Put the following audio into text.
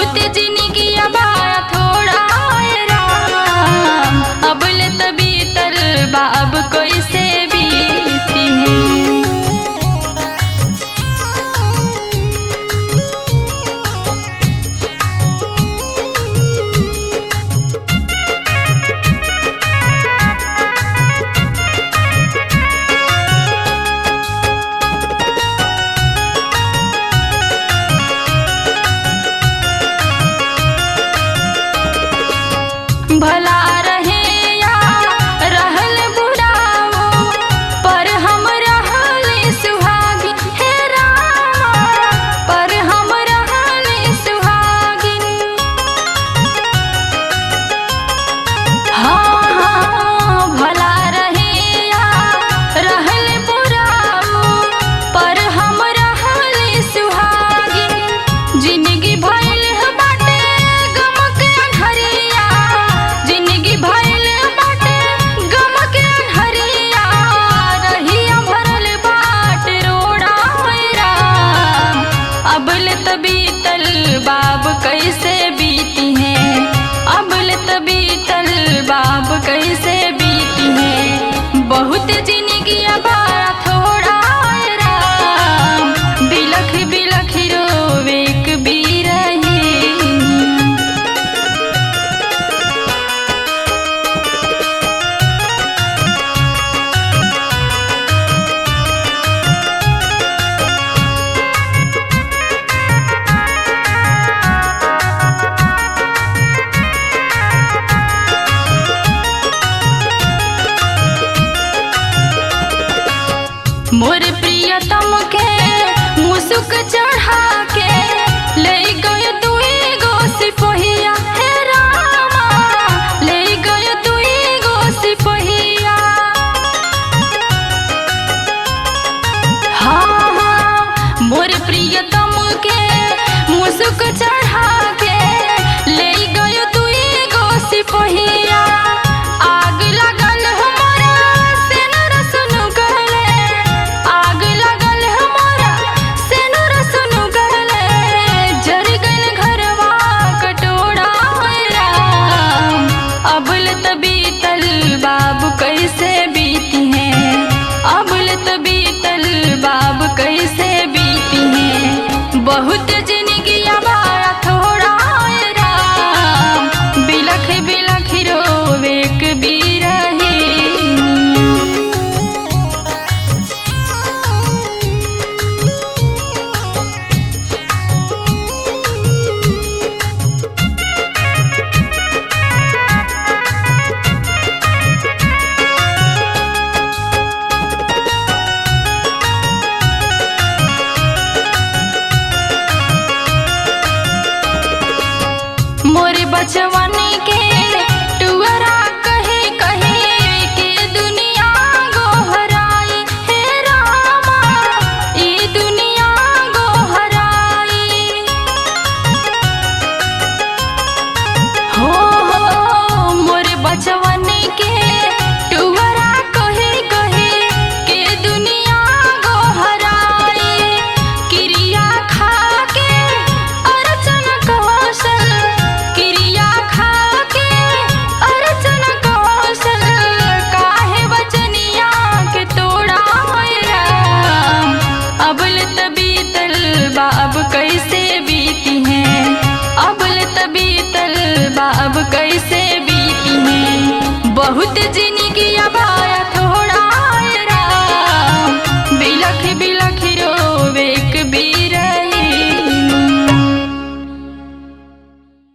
बहुत जिंदगी अबाया थोड़ा राम, अबल तभी तलबा अब कोई से बीती है। भला रहे या रहल बुराओ, पर हम रहल सुहागी हे रामा, पर हम रहल सुहागिन। हाँ हाँ भला रहे या रहल बुराओ, पर हम रहल सुहागिन। जिंदगी भइल बाटे गम के अन्हरिया, जिंदगी भइल बाटे गम के अन्हरिया, रहिया भरल बाट रोड़ा राम, अबल तभी तलबाब कैसे बीती है, अबल तभी तलबाब कैसे बीती है। बहुत जिंदगी अबाया थोड़ा राम, बिलख बिलख रोवे कबीर ही। मोर प्रियतम के मुसुक चढ़ा के ले गए दुई गो सिपहिया हे रामा, ले गए दुई गो सिपहिया। हाँ हाँ मोर प्रियतम के मुसुक चढ़ा के ले गए दुई गो सिपहिया। आग लगल हमारा सेनुर सुनु गले, आग लगल हमारा सेनुर सुनु गले, जर गल घरवा कटोरा राम, अबल तभी तलबाब कैसे बीती है, अबल तभी तलबाब कैसे बीती है। बहुत जिंदगी अबाया थोड़ा राम, बिलख बिलख रोवे कबीर ही। मोरे बचवन के टुअरा कहे कहे के दुनिया गोहराई हे रामा, ई दुनिया गोहराई। हो मोरे बचवन के टुअरा कहे कहे के दुनिया गोहराई। क्रिया खा के अर्चन कौशल, क्रिया खा के अर्चन कौशल, काहे वचनिया के तोड़ा राम, अबल तभी तलबाब कैसे बीती है, अबल तभी तलबाब कैसे बीती है। बहुत जिनी